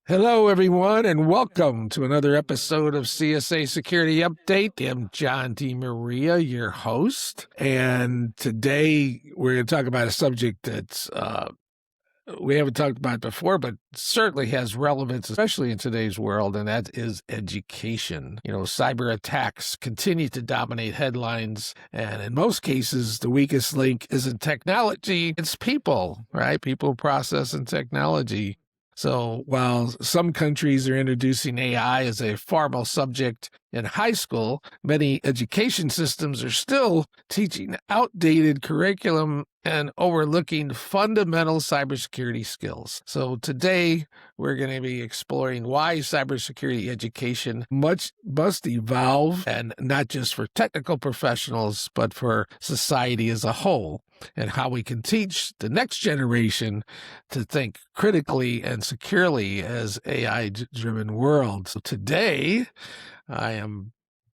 Hello, everyone, and welcome to another episode of CSA Security Update. I'm John D. Maria, your host, and today we're going to talk about a subject that's we haven't talked about before, but certainly has relevance, especially in today's world, and that is education. Cyber attacks continue to dominate headlines, and in most cases, the weakest link isn't technology, it's people, right? People, process, and technology. So while some countries are introducing AI as a formal subject in high school, many education systems are still teaching outdated curriculum and overlooking fundamental cybersecurity skills. So today, we're going to be exploring why cybersecurity education must evolve, and not just for technical professionals, but for society as a whole, and how we can teach the next generation to think critically and securely as AI-driven world. So today, I am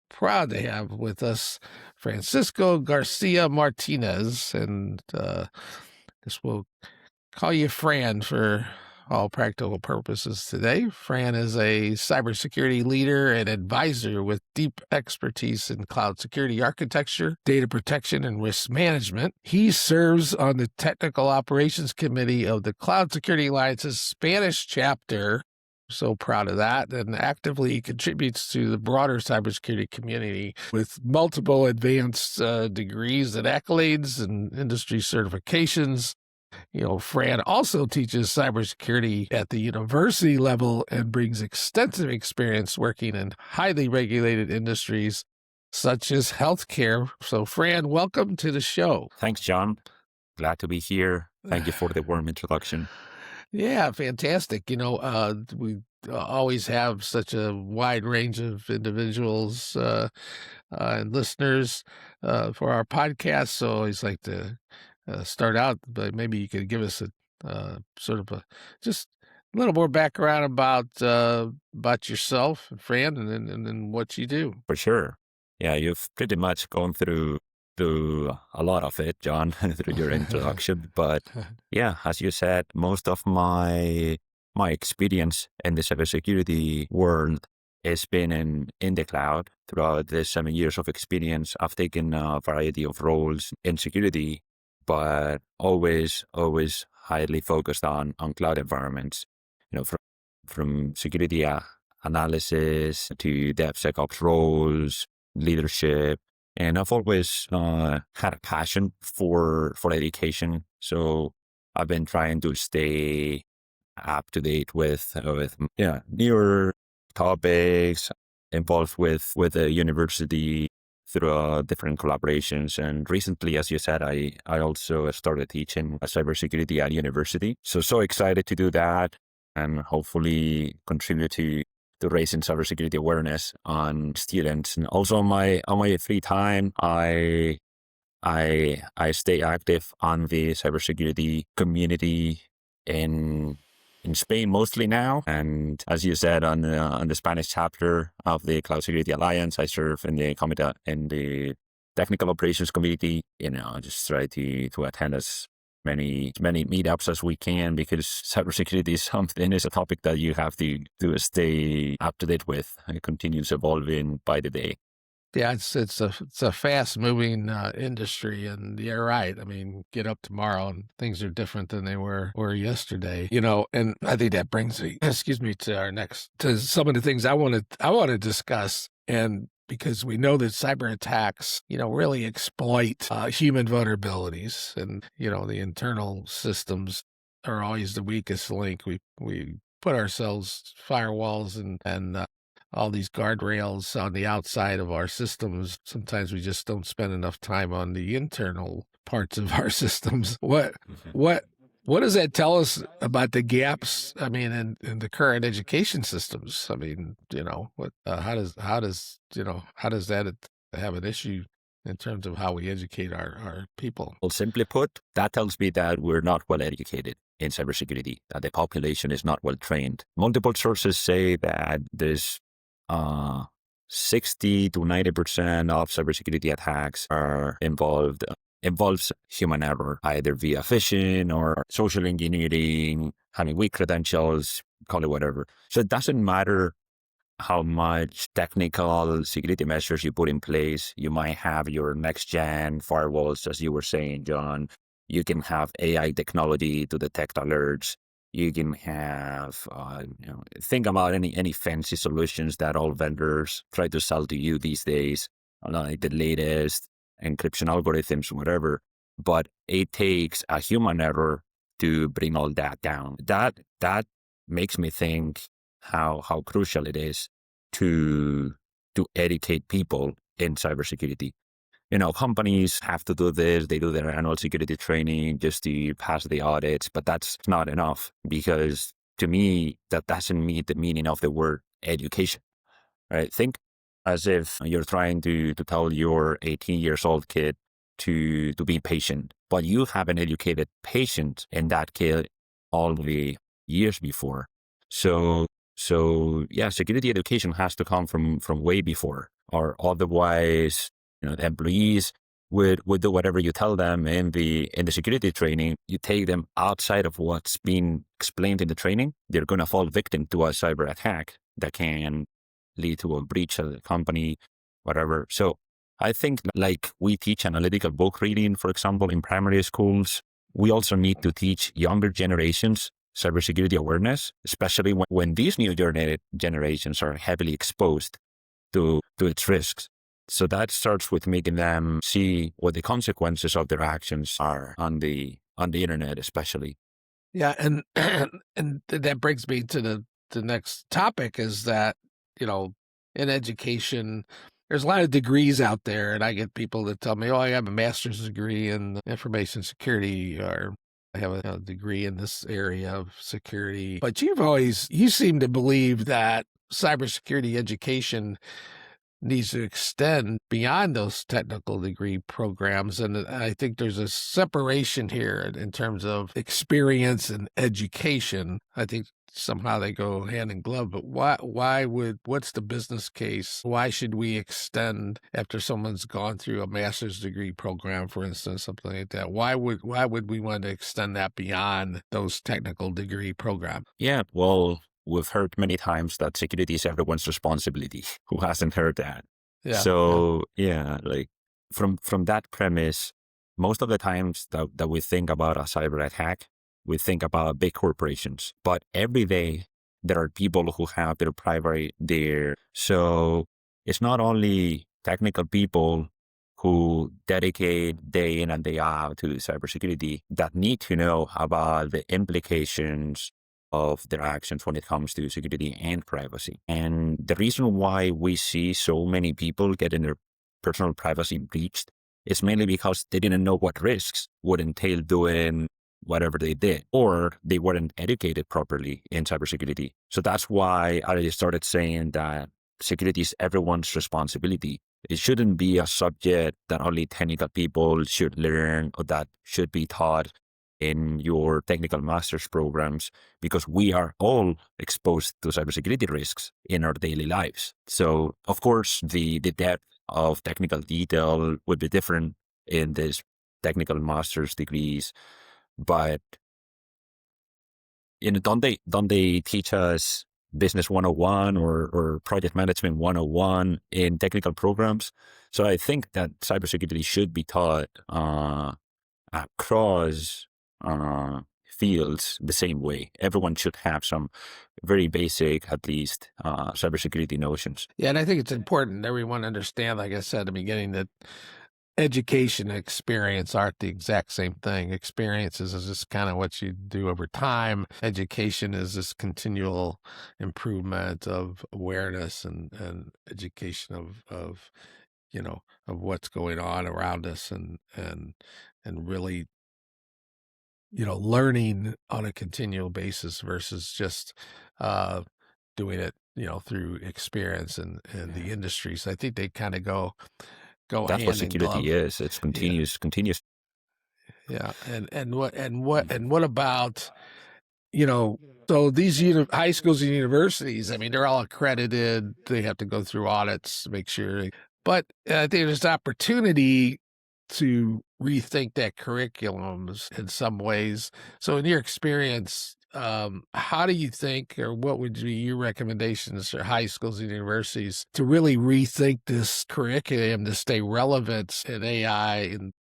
proud to have with us Francisco Garcia Martinez, and this will call you Fran for all practical purposes today. Fran is a cybersecurity leader and advisor with deep expertise in cloud security architecture, data protection, and risk management. He serves on the Technical Operations Committee of the Cloud Security Alliance's Spanish chapter. So proud of that, and actively contributes to the broader cybersecurity community with multiple advanced degrees and accolades and industry certifications. Fran also teaches cybersecurity at the university level and brings extensive experience working in highly regulated industries such as healthcare. So, Fran, welcome to the show. Thanks, John. Glad to be here. Thank you for the warm introduction. Yeah, fantastic. We always have such a wide range of individuals and listeners for our podcast. So I always like to start out, but maybe you could give us a sort of just a little more background about yourself, Fran, and then what you do. For sure. Yeah, you've pretty much gone through a lot of it, John, through your introduction. But yeah, as you said, most of my experience in the cybersecurity world has been in the cloud. Throughout the 7 years of experience, I've taken a variety of roles in security, but always highly focused on cloud environments. From security analysis to DevSecOps roles, leadership. And I've always had a passion for education. So I've been trying to stay up to date with newer topics, involved with the university through different collaborations. And recently, as you said, I also started teaching cybersecurity at university. So excited to do that and hopefully contribute to raising cybersecurity awareness on students. And also on my free time, I stay active on the cybersecurity community in Spain mostly now. And as you said, on the Spanish chapter of the Cloud Security Alliance, I serve in the Technical Operations Committee. Just try to attend as many meetups as we can, because cybersecurity is a topic that you have to stay up to date with. It continues evolving by the day. Yeah, it's a fast moving industry, and you're right. I mean, get up tomorrow and things are different than they were yesterday. And I think that brings me, to some of the things I want to discuss, and because we know that cyber attacks, really exploit human vulnerabilities, and the internal systems are always the weakest link. We put ourselves firewalls and all these guardrails on the outside of our systems. Sometimes we just don't spend enough time on the internal parts of our systems. What does that tell us about the gaps? I mean, in the current education systems. I mean, how does that have an issue in terms of how we educate our people? Well, simply put, that tells me that we're not well educated in cybersecurity, that the population is not well trained. Multiple sources say that there's 60 to 90% of cybersecurity attacks are involved involves human error, either via phishing or social engineering, having weak credentials, call it whatever. So it doesn't matter how much technical security measures you put in place. You might have your next-gen firewalls, as you were saying, John. You can have AI technology to detect alerts. You can have, think about any fancy solutions that all vendors try to sell to you these days, like the latest encryption algorithms, whatever. But it takes a human error to bring all that down. That makes me think how crucial it is to educate people in cybersecurity. Companies have to do this. They do their annual security training just to pass the audits, but that's not enough, because to me, that doesn't meet the meaning of the word education, right? Think as if you're trying to tell your 18 years old kid to be patient, but you haven't educated patient in that kid all the years before. So yeah, security education has to come from way before, or otherwise, the employees would do whatever you tell them in the security training. You take them outside of what's been explained in the training, they're going to fall victim to a cyber attack that can lead to a breach of the company, whatever. So I think, like we teach analytical book reading, for example, in primary schools, we also need to teach younger generations cybersecurity awareness, especially when these new generations are heavily exposed to its risks. So that starts with making them see what the consequences of their actions are on the internet, especially. Yeah, and and that brings me to the next topic, is that, in education, there's a lot of degrees out there, and I get people that tell me, "Oh, I have a master's degree in information security," or "I have a degree in this area of security." But you seem to believe that cybersecurity education needs to extend beyond those technical degree programs. And I think there's a separation here in terms of experience and education. I think somehow they go hand in glove, but what's the business case? Why should we extend after someone's gone through a master's degree program, for instance, something like that? Why would we want to extend that beyond those technical degree programs? Yeah, well, we've heard many times that security is everyone's responsibility. Who hasn't heard that? Yeah. So yeah, like from that premise, most of the times that we think about a cyber attack, we think about big corporations. But every day there are people who have their private there. So it's not only technical people who dedicate day in and day out to cybersecurity that need to know about the implications of their actions when it comes to security and privacy. And the reason why we see so many people getting their personal privacy breached is mainly because they didn't know what risks would entail doing whatever they did, or they weren't educated properly in cybersecurity. So that's why I started saying that security is everyone's responsibility. It shouldn't be a subject that only technical people should learn or that should be taught in your technical master's programs, because we are all exposed to cybersecurity risks in our daily lives. So, of course, the depth of technical detail would be different in this technical master's degrees, but don't they teach us business 101 or project management 101 in technical programs? So I think that cybersecurity should be taught across fields the same way. Everyone should have some very basic, at least, cybersecurity notions. Yeah, and I think it's important everyone understand, like I said at the beginning, that education and experience aren't the exact same thing. Experiences is just kind of what you do over time. Education is this continual improvement of awareness and education of what's going on around us, and really learning on a continual basis versus just doing it through experience and the industry. So I think they kind of go That's what hand in glove. security is. It's Yeah. continuous. Yeah. And what about, so these high schools and universities, I mean, they're all accredited. They have to go through audits to make sure. But I think there's opportunity to rethink that curriculums in some ways. So in your experience, how do you think, or what would be your recommendations for high schools and universities to really rethink this curriculum to stay relevant in AI and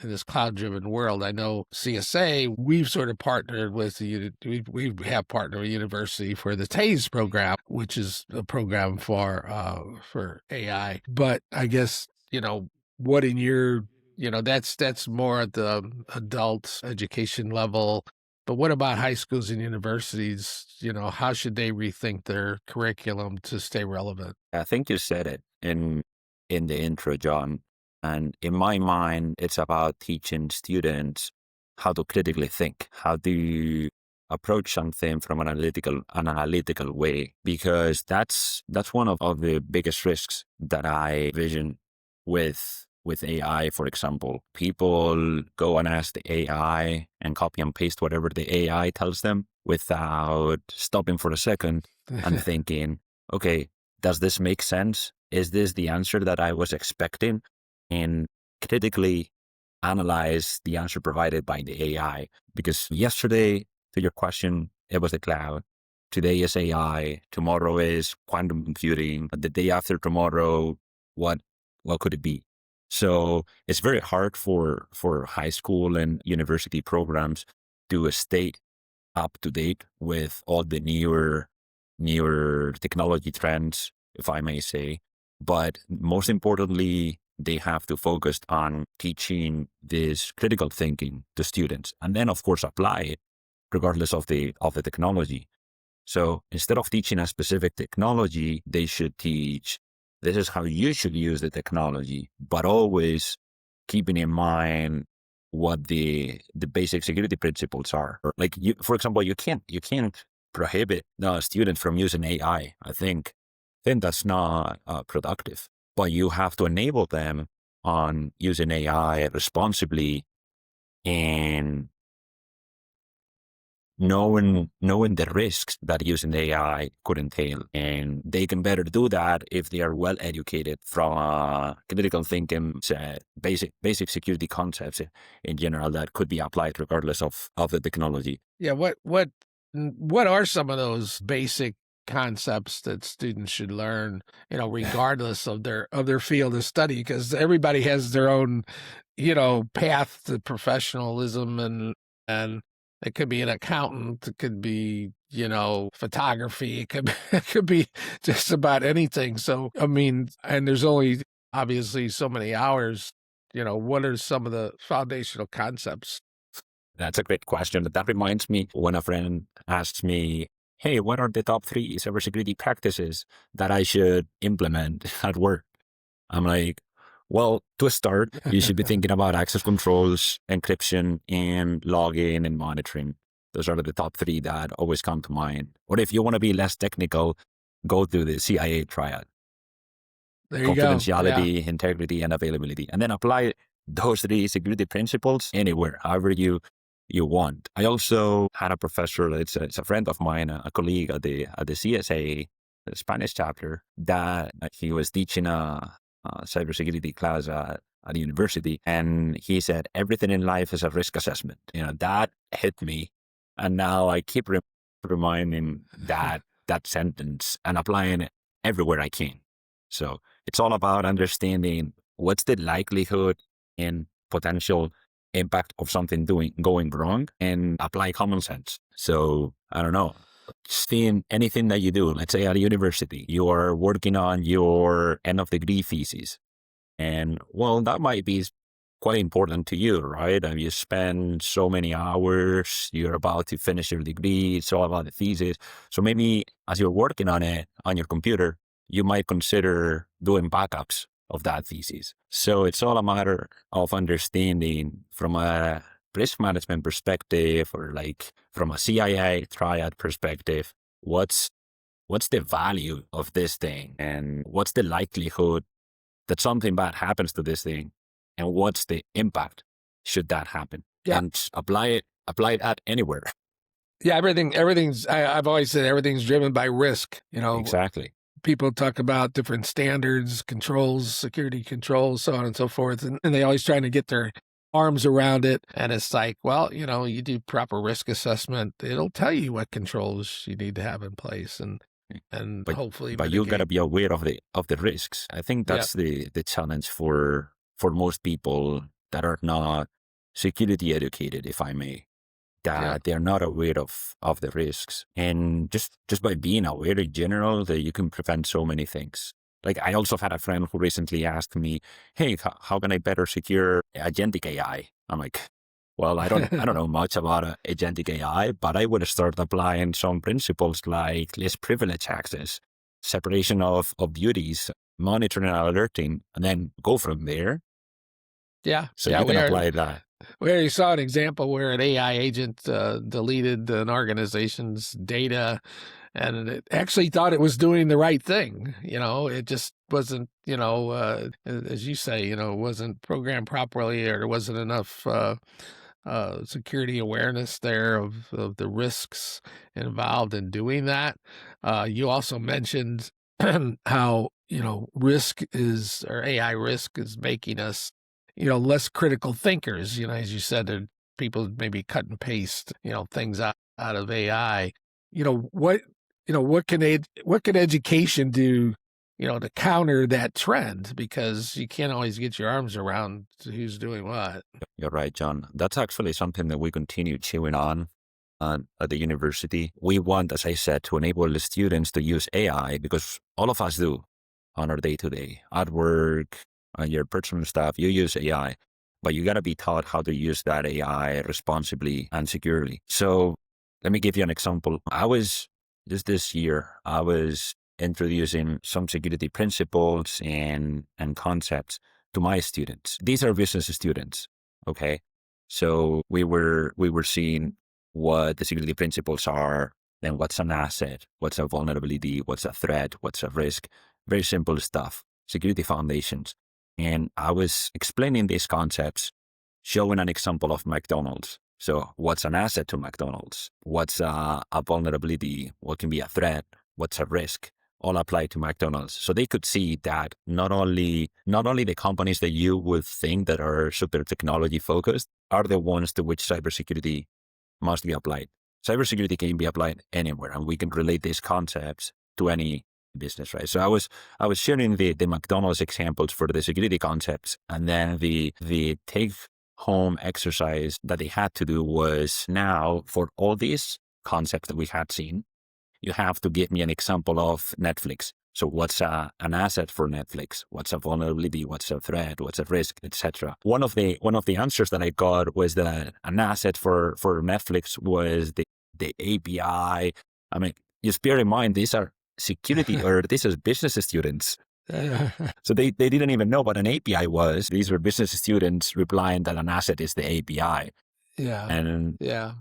this cloud-driven world? I know CSA, we've sort of partnered with we have partnered with university for the TASE program, which is a program for AI. But I guess, what in your, that's more at the adult education level. But what about high schools and universities? How should they rethink their curriculum to stay relevant? I think you said it in the intro, John. And in my mind, it's about teaching students how to critically think, how to approach something from an analytical way, because that's one of the biggest risks that I vision with AI. For example, people go and ask the AI and copy and paste whatever the AI tells them without stopping for a second and thinking, okay, does this make sense? Is this the answer that I was expecting? And critically analyze the answer provided by the AI. Because yesterday, to your question, it was the cloud. Today is AI. Tomorrow is quantum computing. The day after tomorrow, what could it be? So it's very hard for high school and university programs to stay up to date with all the newer technology trends, if I may say. But most importantly, they have to focus on teaching this critical thinking to students, and then of course apply it regardless of the technology. So instead of teaching a specific technology, they should teach, this is how you should use the technology, but always keeping in mind what the basic security principles are. Like, for example, you can't prohibit the student from using AI. I think that's not productive. But you have to enable them on using AI responsibly and knowing the risks that using AI could entail. And they can better do that if they are well educated from critical thinking, basic security concepts in general that could be applied regardless of the technology. Yeah. What are some of those basic concepts that students should learn, regardless of their field of study? Because everybody has their own, path to professionalism, and it could be an accountant, it could be, photography, it could be just about anything. So, I mean, and there's only obviously so many hours, what are some of the foundational concepts? That's a great question. That reminds me when a friend asks me, hey, what are the top 3 cybersecurity practices that I should implement at work? I'm like, well, to start, you should be thinking about access controls, encryption, and logging and monitoring. Those are the top 3 that always come to mind. Or if you want to be less technical, go through the CIA triad. There you Confidentiality, go. Yeah. integrity, and availability. And then apply those 3 security principles anywhere, however you want. I also had a professor, it's a friend of mine, a colleague at the CSA, the Spanish chapter, that he was teaching a cybersecurity class at the university. And he said, everything in life is a risk assessment. That hit me. And now I keep reminding that sentence and applying it everywhere I can. So it's all about understanding what's the likelihood and potential impact of something going wrong, and apply common sense. So I don't know, seeing anything that you do, let's say at a university, you are working on your end of degree thesis, and well, that might be quite important to you, right? And you spend so many hours, you're about to finish your degree, it's all about the thesis. So maybe as you're working on it on your computer, you might consider doing backups of that thesis. So it's all a matter of understanding from a risk management perspective, or like from a CIA triad perspective, what's the value of this thing, and what's the likelihood that something bad happens to this thing, and what's the impact should that happen. Yeah. And apply it anywhere. Yeah, everything's, I've always said everything's driven by risk, Exactly. people talk about different standards, controls, security controls, so on and so forth, and they always trying to get their arms around it. And it's like, well, you do proper risk assessment. It'll tell you what controls you need to have in place and hopefully but mitigate. you gotta be aware of the risks. I think that's the challenge for most people that are not security educated, if I may, that they're not aware of the risks. And just by being aware in general, that you can prevent so many things. Like, I also had a friend who recently asked me, hey, how can I better secure agentic AI? I'm like, well, I don't know much about agentic AI, but I would start applying some principles like less privilege access, separation of duties, monitoring and alerting, and then go from there. Yeah. So you can apply that. We already saw an example where an AI agent deleted an organization's data, and it actually thought it was doing the right thing. It just wasn't, as you say, it wasn't programmed properly, or there wasn't enough security awareness there of the risks involved in doing that. You also mentioned how, AI risk is making us, less critical thinkers. As you said, that people maybe cut and paste, things out of AI. What can education do, to counter that trend? Because you can't always get your arms around who's doing what. You're right, John. That's actually something that we continue chewing on at the university. We want, as I said, to enable the students to use AI, because all of us do on our day-to-day. At work, on your personal stuff, you use AI, but you got to be taught how to use that AI responsibly and securely. So let me give you an example. This year, I was introducing some security principles and concepts to my students. These are business students, okay? So we were seeing what the security principles are, then what's an asset, what's a vulnerability, what's a threat, what's a risk, very simple stuff, security foundations. And I was explaining these concepts, showing an example of McDonald's. So what's an asset to McDonald's? What's a vulnerability? What can be a threat? What's a risk? All apply to McDonald's. So they could see that not only the companies that you would think that are super technology focused are the ones to which cybersecurity must be applied. Cybersecurity can be applied anywhere, and we can relate these concepts to any business, right? So I was sharing the McDonald's examples for the security concepts, and then the take home exercise that they had to do was, now for all these concepts that we had seen, you have to give me an example of Netflix. So what's an asset for Netflix? What's a vulnerability? What's a threat? What's a risk, etc. One of the answers that I got was that an asset for Netflix was the API. I mean, just bear in mind, these are security or this is business students. So they didn't even know what an API was. These were business students replying that an asset is the API. Yeah. And yeah.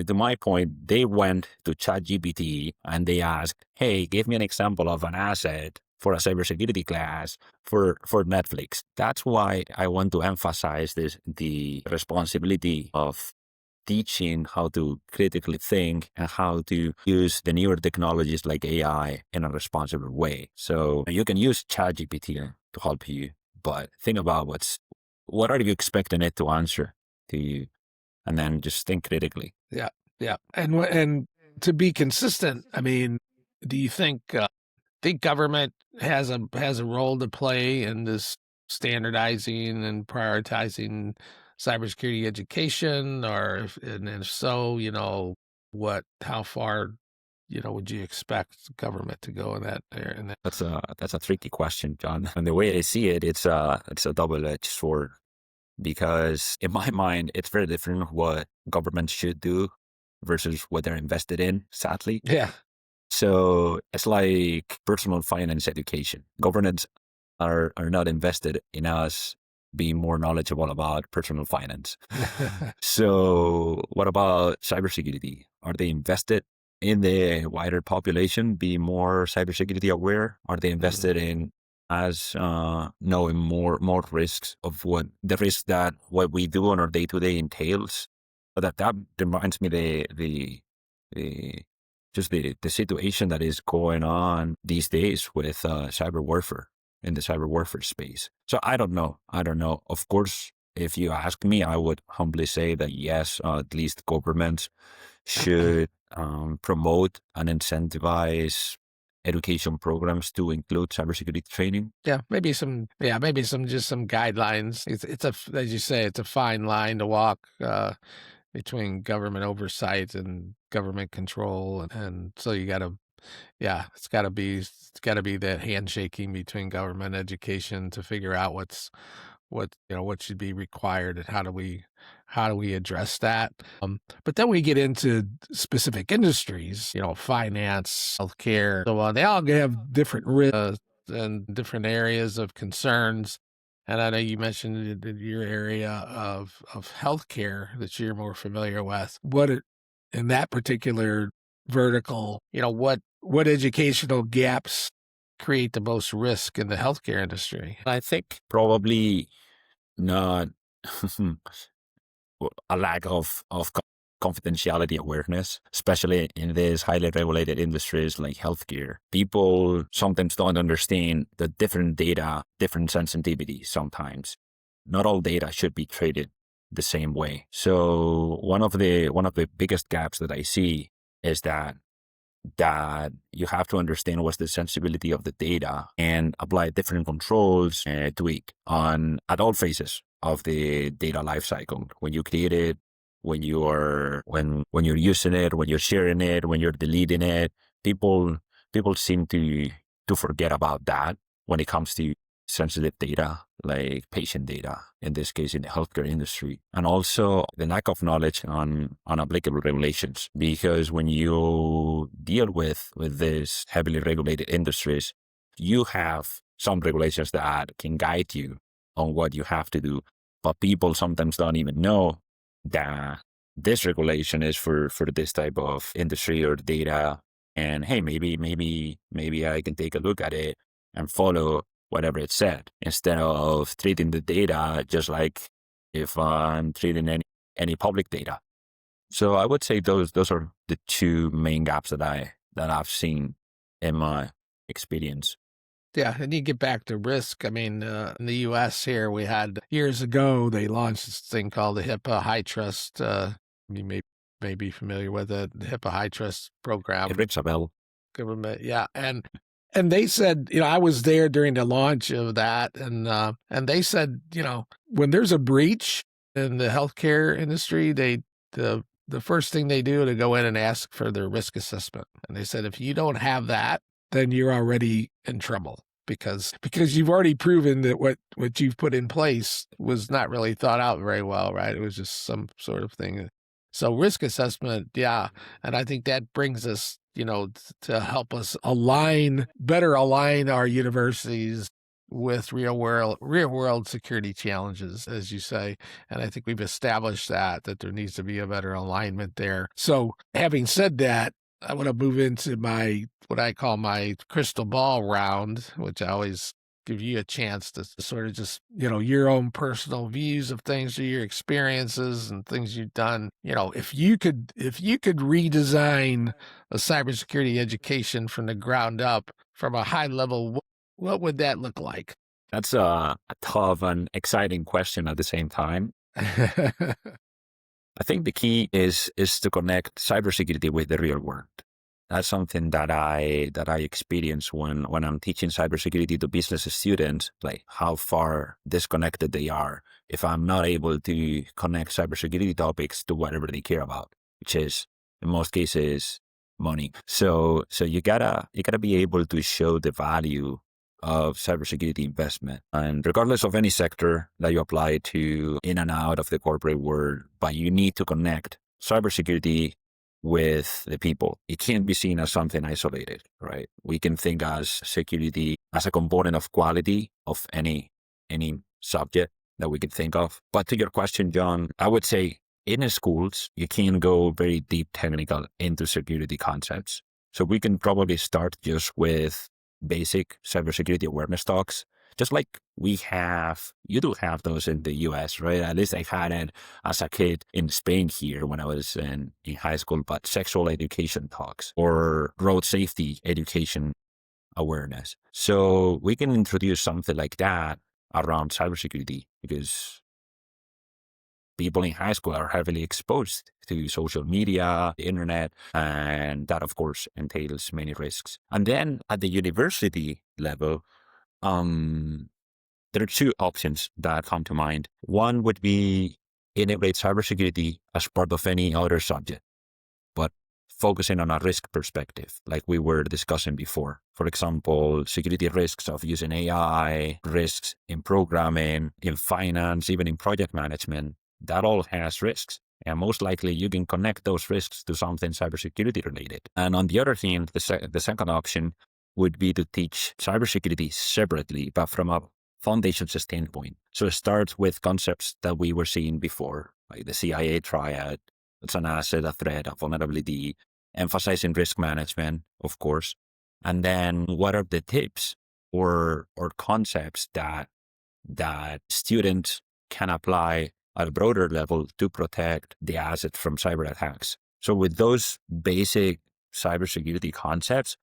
To my point, they went to ChatGPT and they asked, hey, give me an example of an asset for a cybersecurity class for Netflix. That's why I want to emphasize the responsibility of teaching how to critically think and how to use the newer technologies like AI in a responsible way. So you can use ChatGPT to help you, but think about what are you expecting it to answer to you, and then just think critically. Yeah, yeah, and to be consistent, I mean, do you think government has a role to play in this standardizing and prioritizing cybersecurity education, or if so, how far, would you expect government to go in that area? That's a tricky question, John. And the way I see it, it's a double-edged sword, because in my mind, it's very different what government should do versus what they're invested in, sadly. Yeah. So it's like personal finance education. Governments are not invested in us being more knowledgeable about personal finance. So what about cybersecurity? Are they invested in the wider population being more cybersecurity aware? Are they invested in us knowing more risks of what we do on our day-to-day entails? But that reminds me just the situation that is going on these days with cyber warfare in the cyber warfare space. So I don't know. Of course, if you ask me, I would humbly say that yes, at least governments should promote and incentivize education programs to include cybersecurity training. Maybe some guidelines. It's as you say, it's a fine line to walk between government oversight and government control, and so you got to, it's got to be that handshaking between government and education to figure out what should be required and how do we address that. But then we get into specific industries, finance, healthcare, so on. They all have different risks and different areas of concerns. And I know you mentioned your area of healthcare that you're more familiar with. In that particular vertical, what educational gaps create the most risk in the healthcare industry? I think probably not a lack of confidentiality awareness, especially in these highly regulated industries like healthcare. People sometimes don't understand the different data, different sensitivity sometimes. Not all data should be treated the same way. So one of the biggest gaps that I see is that you have to understand what's the sensibility of the data and apply different controls and tweak at all phases of the data lifecycle. When you create it, when you're using it, when you're sharing it, when you're deleting it, people seem to forget about that when it comes to sensitive data, like patient data, in this case in the healthcare industry, and also the lack of knowledge on applicable regulations. Because when you deal with these heavily regulated industries, you have some regulations that can guide you on what you have to do, but people sometimes don't even know that this regulation is for this type of industry or data. And hey, maybe I can take a look at it and follow whatever it said, instead of treating the data just like if I'm treating any public data. So I would say those are the two main gaps that I've seen in my experience. Yeah, and you get back to risk. I mean, in the U.S. here, we had years ago, they launched this thing called the HIPAA High Trust. You may be familiar with it, the HIPAA High Trust program. It rings a bell. Government, yeah, and they said, I was there during the launch of that, and they said, when there's a breach in the healthcare industry, the first thing they do to go in and ask for their risk assessment, and they said if you don't have that, then you're already in trouble because you've already proven that what you've put in place was not really thought out very well, right? It was just some sort of thing. So risk assessment, yeah. And I think that brings us, to help us better align our universities with real world security challenges, as you say. And I think we've established that there needs to be a better alignment there. So having said that, I want to move into what I call my crystal ball round, which I always give you a chance to sort of just, your own personal views of things or your experiences and things you've done. If you could redesign a cybersecurity education from the ground up, from a high level, what would that look like? That's a tough and exciting question at the same time. I think the key is to connect cybersecurity with the real world. That's something that I experience when I'm teaching cybersecurity to business students, like how far disconnected they are if I'm not able to connect cybersecurity topics to whatever they care about, which is in most cases money. So you gotta be able to show the value of cybersecurity investment, and regardless of any sector that you apply to, in and out of the corporate world, but you need to connect cybersecurity with the people. It can't be seen as something isolated, right? We can think as security as a component of quality of any subject that we could think of. But to your question, John, I would say in schools, you can go very deep technical into security concepts. So we can probably start just with basic cybersecurity awareness talks just like you do have those in the US, right? At least I had it as a kid in Spain here when I was in high school, but sexual education talks or road safety education awareness. So we can introduce something like that around cybersecurity because people in high school are heavily exposed to social media, the internet, and that, of course, entails many risks. And then at the university level, there are two options that come to mind. One would be integrate cybersecurity as part of any other subject, but focusing on a risk perspective, like we were discussing before. For example, security risks of using AI, risks in programming, in finance, even in project management. That all has risks. And most likely you can connect those risks to something cybersecurity related. And on the other hand, the second option would be to teach cybersecurity separately, but from a foundations standpoint. So it starts with concepts that we were seeing before, like the CIA triad. It's an asset, a threat, a vulnerability, emphasizing risk management, of course. And then what are the tips or concepts that students can apply at a broader level to protect the asset from cyber attacks? So with those basic cybersecurity concepts,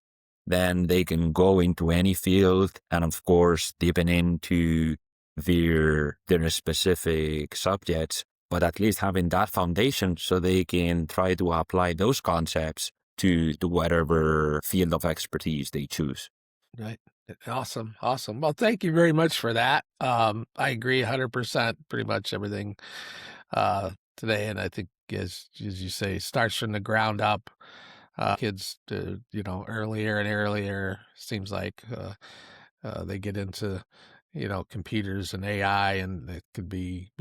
then they can go into any field and, of course, deepen into their specific subjects, but at least having that foundation so they can try to apply those concepts to whatever field of expertise they choose. Right. Awesome. Well, thank you very much for that. I agree 100%, pretty much everything today. And I think, as you say, starts from the ground up. Kids, earlier and earlier, seems like they get into, computers and AI, and it could be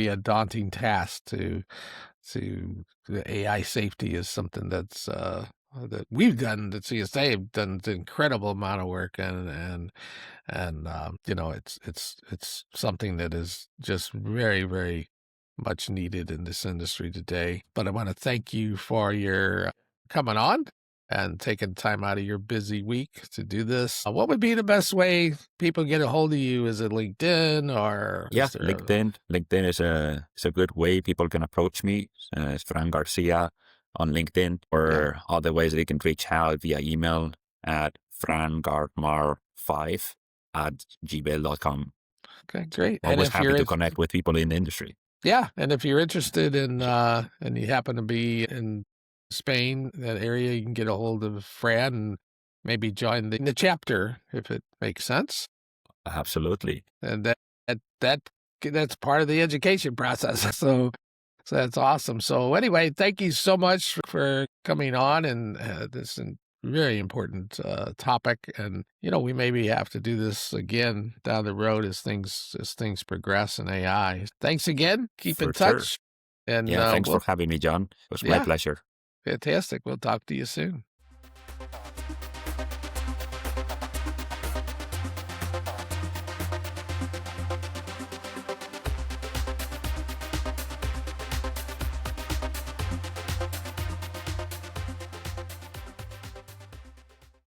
a daunting task to the AI safety is something that's that we've done, the CSA have done an incredible amount of work, and it's something that is just very, very much needed in this industry today. But I want to thank you for your coming on and taking time out of your busy week to do this. What would be the best way people get a hold of you? Is it LinkedIn or? Yeah, Is there LinkedIn. LinkedIn is a good way people can approach me. It's Fran Garcia on LinkedIn, or other ways they can reach out via email at frangartmar5@gmail.com. Okay, great. Always happy to connect with people in the industry. Yeah, and if you're interested in, and you happen to be in Spain, that area, you can get a hold of Fran and maybe join the chapter if it makes sense. Absolutely. And that's part of the education process. So that's awesome. So anyway, thank you so much for coming on, and this is very important topic. And we maybe have to do this again down the road as things progress in AI. Thanks again. Keep in touch. Sure. And thanks for having me, John. It was my pleasure. Fantastic. We'll talk to you soon.